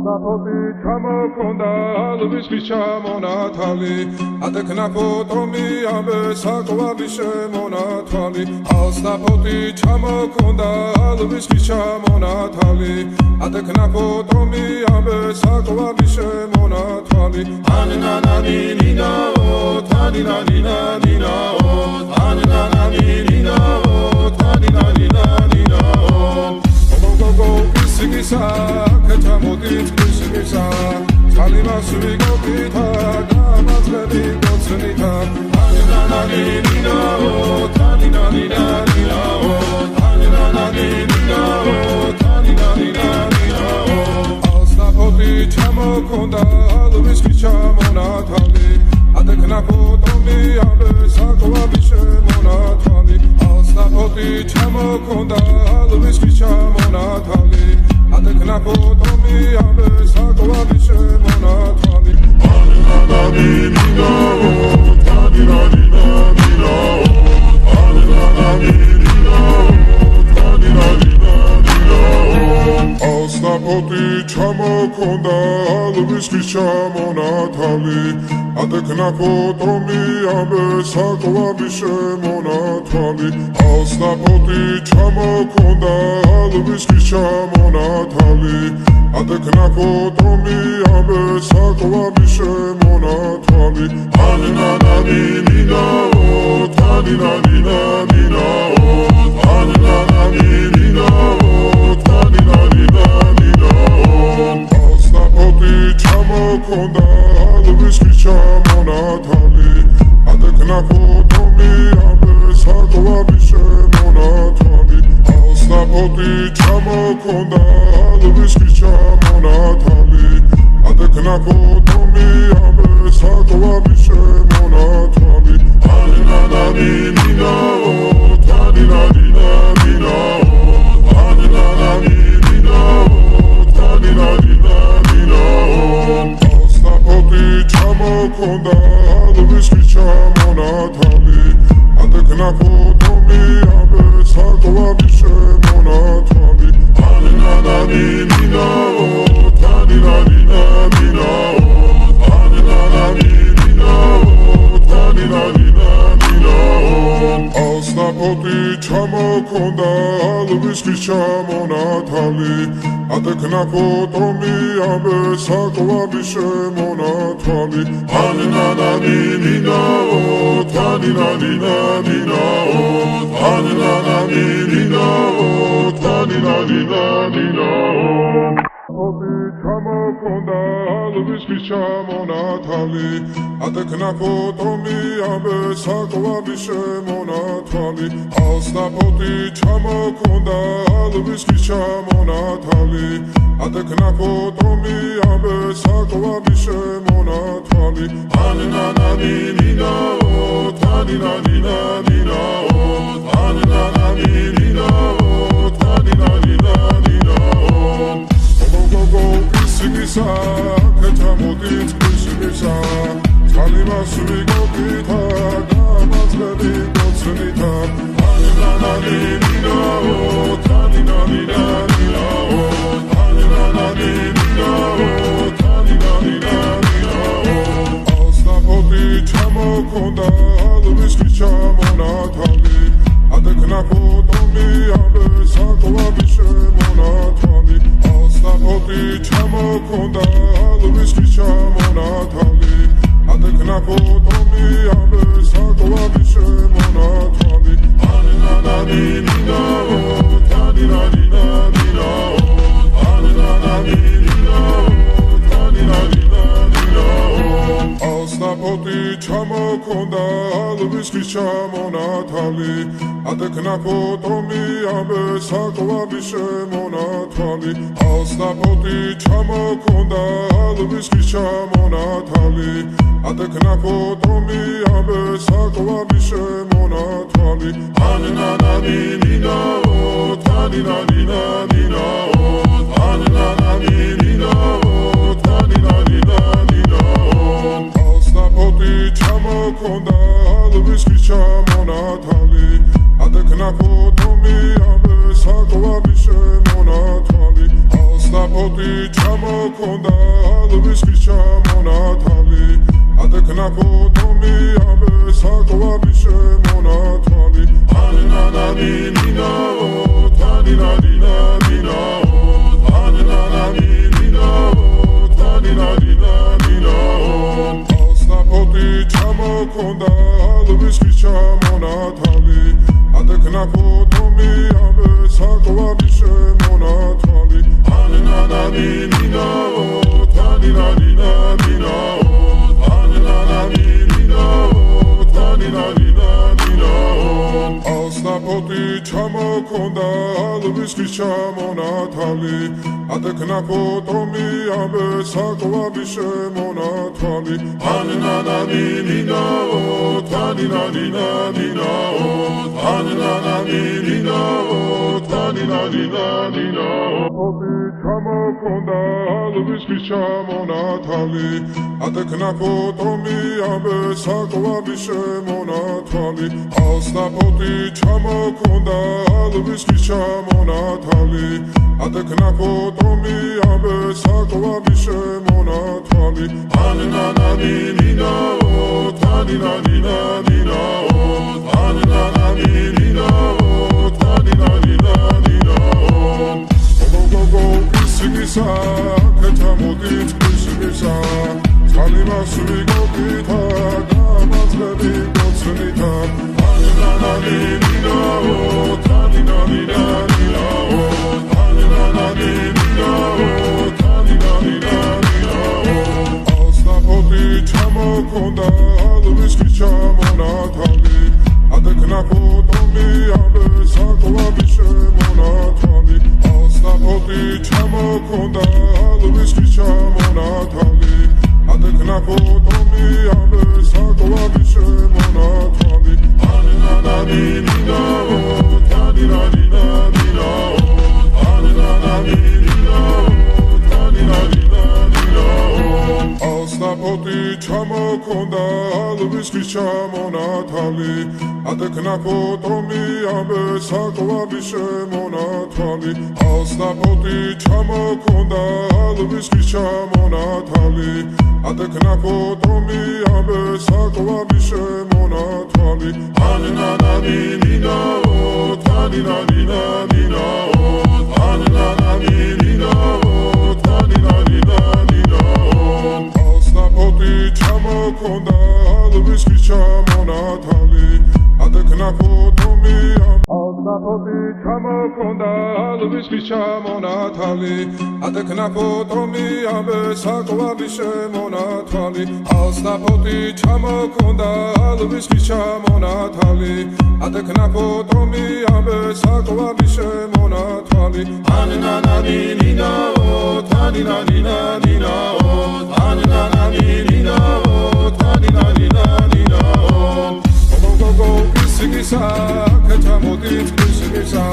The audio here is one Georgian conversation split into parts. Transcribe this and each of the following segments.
Alsapoti ჩამოქონდა ალვის ჩამონათალი ატექნა ფოტომი ამბე საკვარი შემონათალი Alsapoti ჩამოქონდა ალვის ჩამონათალი ატექნა ფოტომი ამბე საკვარი შემონათალი ანანანინინაო თანინანინანინაო ანანანინინაო თანინანინანინაო Sigisa, ketamodit, sigisa, kalima suvigopita, gamazveli gotsunita, aninananina, taninanina, aninananina, taninanina, Alsapoti chamokonda, alvis chamonatali, atekna potomi, ambe sakovavi shemonatali, Alsapoti chamokonda, alvis chamonatali. Atekna potomi ambe sakovavi shemonatali Anananina-o, taninanina-nina-o Anananina-o, taninanina-nina-o Alsapoti ჩამოქონდა ალვის ჩამონათალი Atekna potomi ambe sakovavi shemonatali Alsapoti ჩამოქონდა ალვის ჩამონათალი Atekna potomi ambe sakovavi shemonatali Anananina-o, taninanina-nina-o Anananina-o, taninanina-nina-o Alsapoti ჩამოქონდა ალვის ჩამონათალი Atekna potomi ambe sakovavi shemonatali Alsapoti ჩამოქონდა ალვის ჩამონათალი Atekna potomi ambe sakovavi shemonatali Anananina-o, taninanina-nina-o Anananina-o, taninanina-nina-o Alsapoti ჩამოქონდა ალვის ჩამონათალი Atekna potomi ambe sakovavi shemonatali Anananina-o, taninanina-nina-o Anananina-o, taninanina-nina-o Alsapoti ჩამოქონდა ალვის ჩამონათალი Atekna potomi ambe sakovavi shemonatali Anananina-o, taninanina-nina-o Anananina-o, taninanina-nina-o ჩამოქონდა ალვის ჩამონათალი Atekna potomi ambe sakovavi shemonatali Alsapoti ჩამოქონდა ალვის ჩამონათალი Atekna potomi ambe sakovavi shemonatali Anananina-o, taninanina-nina-o Anananina-o, taninanina-nina-o Sigisa, ketamodit, sigisa, kalima suvigopita, gamazveli gotsunita, Anananina-o, taninanina-nina-o Anananina-o, taninanina-nina-o Alsapoti ჩამოქონდა ალვის ჩამონათალი Atekna potomi ambe sakovavi shemonatali Alsapoti ჩამოქონდა ალვის ჩამონათალი Atekna potomi ambe sakovavi shemonatali Anananina-o, taninanina-nina-o Anananina-o, taninanina-nina-o Alsapoti ჩამოქონდა ალვის ჩამონათალი Atekna potomi ambe sakovavi shemonatali Alsapoti ჩამოქონდა ალვის ჩამონათალი Atekna potomi ambe sakovavi shemonatali Anananina-o, taninanina-nina-o Anananina-o, taninanina-nina-o Alsapoti ჩამოქონდა ალვის ჩამონათალი Atekna potomi ambe sakovavi shemonatali Alsapoti ჩამოქონდა ალვის ხის ჩამონათალი ატექნა ფოტომი ამბე საკვარი შემონათვალი ანანანი ნინაო თანინადინა დინაო ანანანი ნინაო თანინადინა დინაო ასნაფოტი ჩამოქონდა ალვის ხის ჩამონათალი ატექნა ფოტომი ამბე საკვარი შემონათვალი ანანანი ნინაო თანინადინა დინაო ანანანი ნინაო თანინადინა დინაო ასნაფოტი ჩამოქონდა ალვის ხის ჩამონათალი ატექნა ფოტომი ამბე საკვარი შემონათვალი ანანანი ნინაო თანინადინა დინაო ანანანი ნინაო თანინადინა დინაო ჩამოქონდა ალვის ხის ჩამონათალი ატექნა ფოტომი ამბე საკვარი შემონათვალი ასნაფოტი ჩამოქონდა ალვის ხის ჩამონათალი ატექნა ფოტომი ამბე საკვარი შემონათვალი ანანანი ნინაო თანინადინა დინაო ანანანი ნინაო თანინადინა დინაო ისიგისა ქეთამოდით ისიგისა წყალიმას ვიგობითა გამაძლები გოცნითა ანანანი ნინაო თანინადინა დინაო ანანანი ნინაო თანინადინა დინაო ასნაფოტი ჩამოქონდა ალვის ხის ჩამონათალი ატექნა ფოტომი ამბე საკვარი შემონათვალი ასნაფოტი ჩამოქონდა ალვის ხის ჩამონათალი ატექნა ფოტომი ამბე საკვარი შემონათვალი ანანანი ნინაო თანინადინა დინაო ანანანი ნინაო თანინადინა დინაო ასნაფოტი ჩამოქონდა ალვის ხის ჩამონათალი ატექნა ფოტომი ამბე საკვარი შემონათვალი ასნაფოტი ჩამოქონდა ალვის ხის ჩამონათალი ატექნა ფოტომი ამბე საკვარი შემონათვალი ანანანი ნინაო თანინადინა დინაო ანანანი ნინაო თანინადინა დინაო ასნაფოტი ჩამოქონდა ალვის ხის ჩამონათალი ატექნა ფოტომი ასნაფოტი ჩამოქონდა ალვის ხის ჩამონათალი ატექნა ფოტომი ამბე საკვარი შემონათვალი ასნაფოტი ჩამოქონდა ალვის ხის ჩამონათალი ატექნა ფოტომი ამბე საკვარი შემონათვალი ანანანი ნინაო თანინადინა დინაო ანანანი ნინაო თანინადინა დინაო ისიგისა ქეთამოდით ისიგისა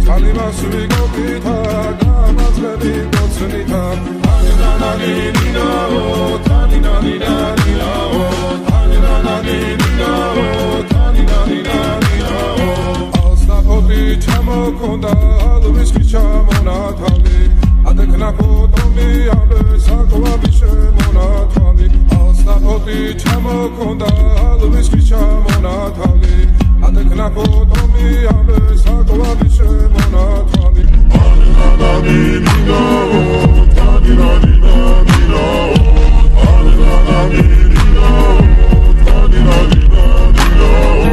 წყალიმას ვიგობითა გამაძლები გოცნითა ანანანი ნინაო თანინადინა დინაო ანანანი ნინაო თანინადინა დინაო ასნაფოტი ჩამოქონდა ალვის ხის ჩამონათალი ატექნა ფოტომი ამბე საკვარი შემონათვალი ასნაფოტი ჩამოქონდა ალვის ხის ჩამონათალი ატექნა ფოტომი ამბე საკვარი შემონათვალი ანანანი ნინაო თანინადინა დინაო ანანანი ნინაო თანინადინა დინაო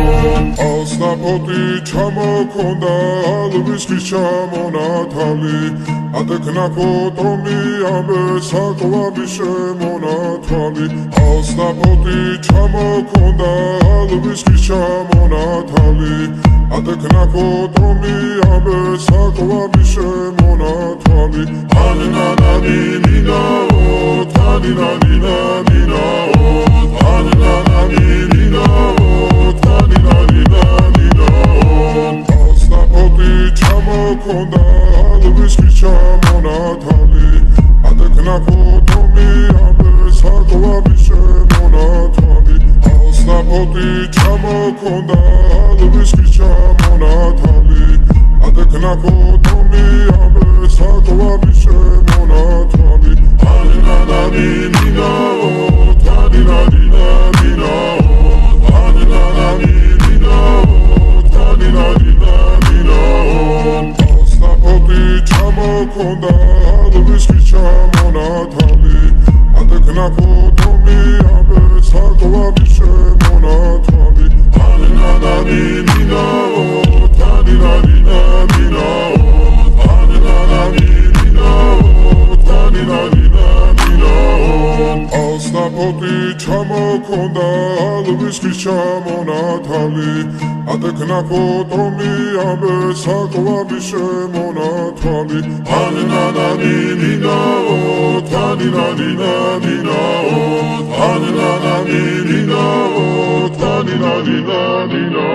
ასნაფოტი ჩამოქონდა ალვის ხის ჩამონათალი ატექნა ფოტომი ამბე საკვარი შემონათვალი ასნაფოტი ჩამოქონდა ალვის ხის ჩამონათალი ატექნა ფოტომი ამბე საკვარი შემონათვალი ანანანი ნინაო თანინადინა დინაო ანანანი ნინაო თანინადინა დინაო ასნაფოტი ჩამოქონდა ალვის ხის ჩამონათალი ატექნა ფოტომი ამბე საკვარი შემონათვალი ასნაფოტი ჩამოქონდა ალვის ხის ჩამონათალი ადექნა ფოტომი ამე საკვარი შემონათვალი ანანანინინაო თანინანინანინაო ანანანინინაო თანინანინანინაო ასნაფოთი ჩამოქონდა ალვისკი ჩამონათვალი ადექნა ფოტომი ამე საკვარი შემონათვალი ანანანინინაო ასნაფოთი ჩამოქონდა ალვისკი ჩამონათვალი ადექნა ფოტომი ამე საკვარი შემონათვალი ანანანინინაო თანინანინანინაო ანანანინინაო თანინანინანინაო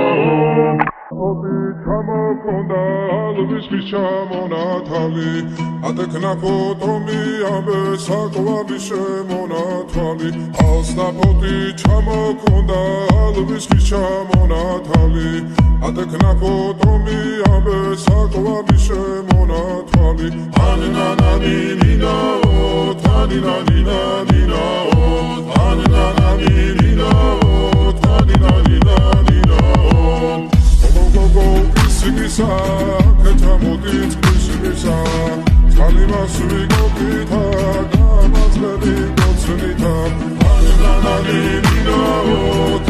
ჩამოქონდა ალვისკი ჩამონათვალი ადექნა ფოტომი ამე საკვარი შემონათვალი ასნაფოთი ჩამოქონდა ალვისკი ჩამონათვალი ადექნა ფოტომი ამე საკვარი შემონათვალი ანანანინინაო თანინანინანინაო ანანანინინაო თანინანინანინაო ისიგისა ქეთამოდით ისიგისა წყალიმას ვიგობითა გამაძლები გოცნითა ანანანინინაო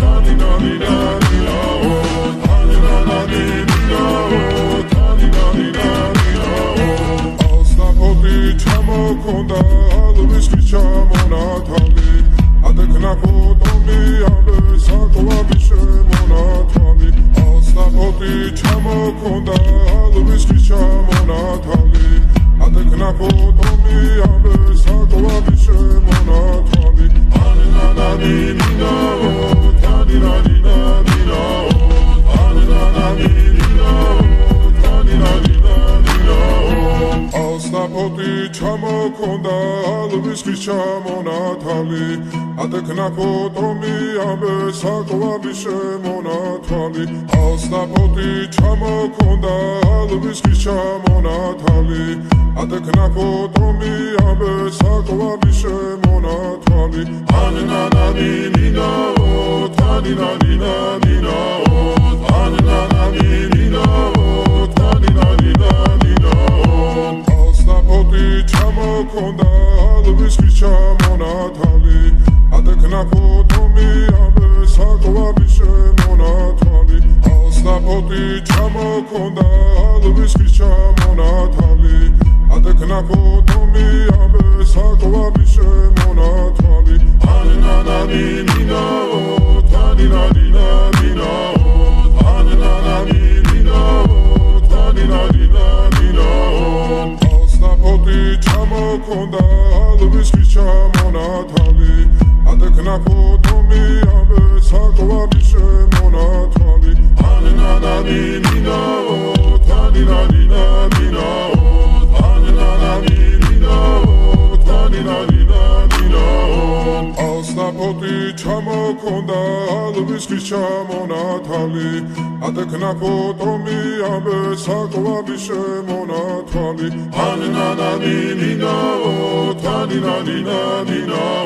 თანინანინანინაო ანანანინინაო თანინანინანინაო ასნაფოთი ჩამოქონდა ალვისკი ჩამონათვალი ადექნა ფოტომი ამე საკვარი შემონათვალი ასნაფოთი ჩამოქონდა ალვისკი ჩამონათვალი ადექნა ფოტომი ამე საკვარი შემონათვალი ანანანინინაო თანინანინანინაო ანანანინინაო თანინანინანინაო ასნაფოთი ჩამოქონდა ალვისკი ჩამონათვალი ადექნა ფოტომი ამე საკვარი შემონათვალი ასნაფოთი ჩამოქონდა ალვისკი ჩამონათვალი ადექნა ფოტომი ამე საკვარი შემონათვალი ანანანინინაო თანინანინანინაო ანანანინინაო თანინანინანინაო ასნაფოთი ჩამოქონდა ალვისკი ჩამონათვალი ადექნა ფოტომი ამე საკვარი შემონათვალი ასნაფოთი ჩამოქონდა ალვისკი ჩამონათვალი ადექნა ფოტომი ამე საკვარი შემონათვალი ანანანინინაო თანინანინანინაო ანანანინინაო თანინანინანინაო ასნაფოთი ჩამოქონდა ალვისკი ჩამონათვალი ადექნა ფოტომი ამე საკვარი შემონათვალი ანანანინინაო თანინანინანინაო ანანანინინაო თანინანინანინაო ასნაფოთი ჩამოქონდა ალვისკი ჩამონათვალი ადექნა ფოტომი ამე საკვარი შემონათვალი ანანანინინაო თანინანინანინაო